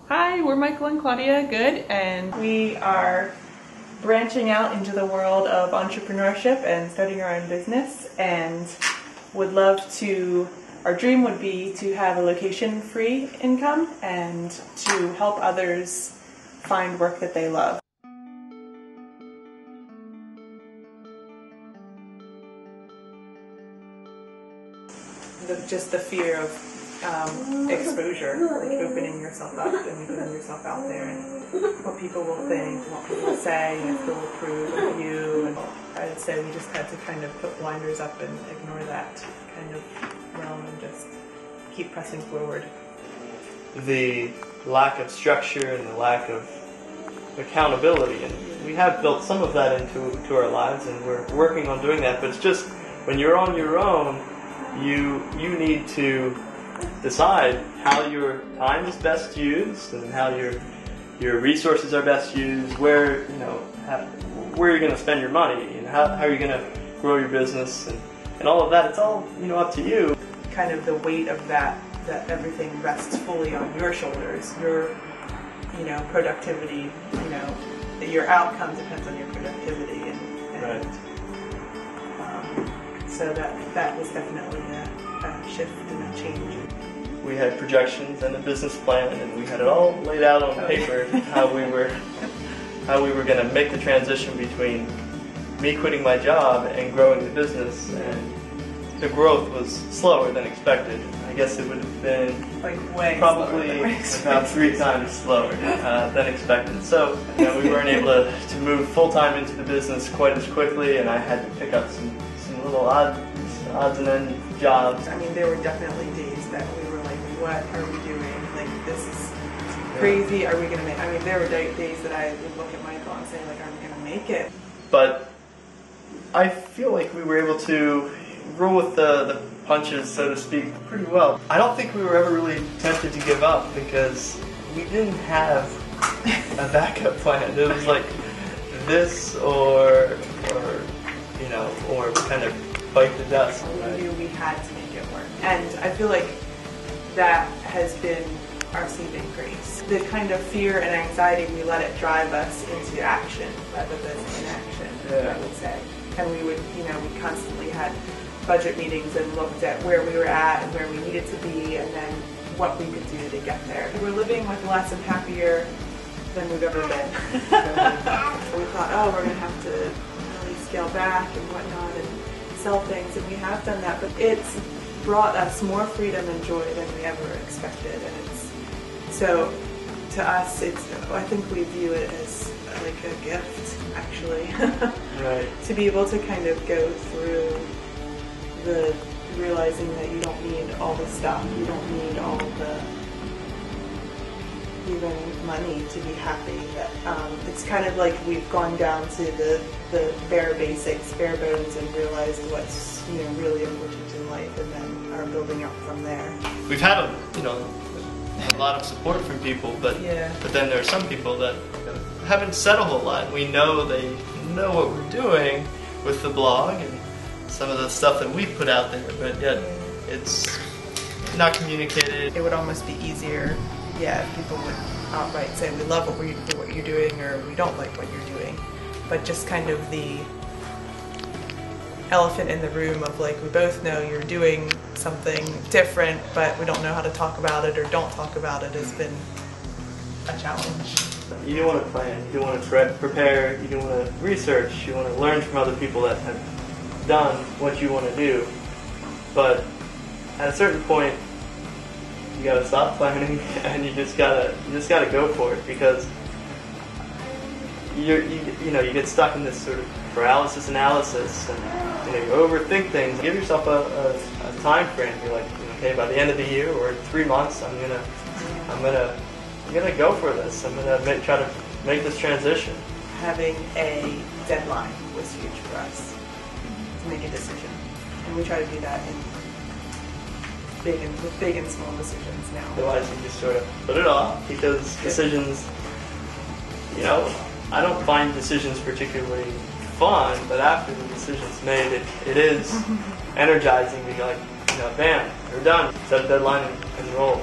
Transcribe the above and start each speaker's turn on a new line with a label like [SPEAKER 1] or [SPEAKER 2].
[SPEAKER 1] Hi, we're Michael and Claudia, good, and we are branching out into the world of entrepreneurship and starting our own business, and would love to, our dream would be to have a location-free income and to help others find work that they love. Just the fear of exposure, like opening yourself up and putting yourself out there, and what people will think, what people will say, and if they'll approve of you. And I'd say we just had to kind of put blinders up and ignore that kind of realm and just keep pressing forward.
[SPEAKER 2] The lack of structure and the lack of accountability, and we have built some of that into our lives, and we're working on doing that, but it's just when you're on your own, you need to decide how your time is best used and how your resources are best used, where you're going to spend your money, and how you're going to grow your business, and all of that. It's all up to you.
[SPEAKER 1] Kind of the weight of that everything rests fully on your shoulders. Your productivity, your outcome depends on your productivity, and
[SPEAKER 2] right.
[SPEAKER 1] So that was definitely a shift and a change.
[SPEAKER 2] We had projections and a business plan, and we had it all laid out on paper how we were going to make the transition between me quitting my job and growing the business. And the growth was slower than expected. I guess it would have been probably about 3 times slower than expected. So we weren't able to move full time into the business quite as quickly, and I had to pick up some little odds and end jobs.
[SPEAKER 1] I mean, there were definitely days that we were like, what are we doing? Like, this is crazy. Are we going to make, there were days that I would look at Michael and say, like, are we going to make it?
[SPEAKER 2] But I feel like we were able to roll with the punches, so to speak, pretty well. I don't think we were ever really tempted to give up because we didn't have a backup plan. It was like this or kind of bite the dust.
[SPEAKER 1] We knew we had to make it work. And I feel like that has been our saving grace. The kind of fear and anxiety, we let it drive us into action rather than inaction, I would say. And we would, we constantly had budget meetings and looked at where we were at and where we needed to be, and then what we could do to get there. We were living like less and happier than we've ever been. We thought, we're going to have to really scale back and whatnot and sell things, and we have done that, but it's brought us more freedom and joy than we ever expected, and so to us, I think we view it as like a gift, actually.
[SPEAKER 2] Right.
[SPEAKER 1] To be able to kind of go through the realizing that you don't need all the stuff, you don't need all the even money to be happy. That it's kind of like we've gone down to the bare basics, bare bones, and realized what's really important in life, and then are building up from there.
[SPEAKER 2] We've had a lot of support from people, but then there are some people that haven't said a whole lot. We know they know what we're doing with the blog and some of the stuff that we put out there, but yet it's not communicated.
[SPEAKER 1] It would almost be easier, if people would outright say we love what you're doing, or we don't like what you're doing. But just kind of the elephant in the room of like, we both know you're doing something different, but we don't know how to talk about it or don't talk about it, has been a challenge.
[SPEAKER 2] You don't want to plan, you don't want to prepare, you don't want to research, you want to learn from other people that have done what you want to do. But at a certain point, you gotta stop planning and you just gotta go for it, because you get stuck in this sort of paralysis analysis, and you overthink things. Give yourself a time frame. You're like, okay, by the end of the year or 3 months, I'm gonna go for this. I'm gonna try to make this transition.
[SPEAKER 1] Having a deadline was huge for us to make a decision, and we try to do that with big and small decisions now.
[SPEAKER 2] Otherwise, you just sort of put it off, because decisions, I don't find decisions particularly fun, but after the decision's made, it is energizing to be like, bam, you're done. Set a deadline and roll.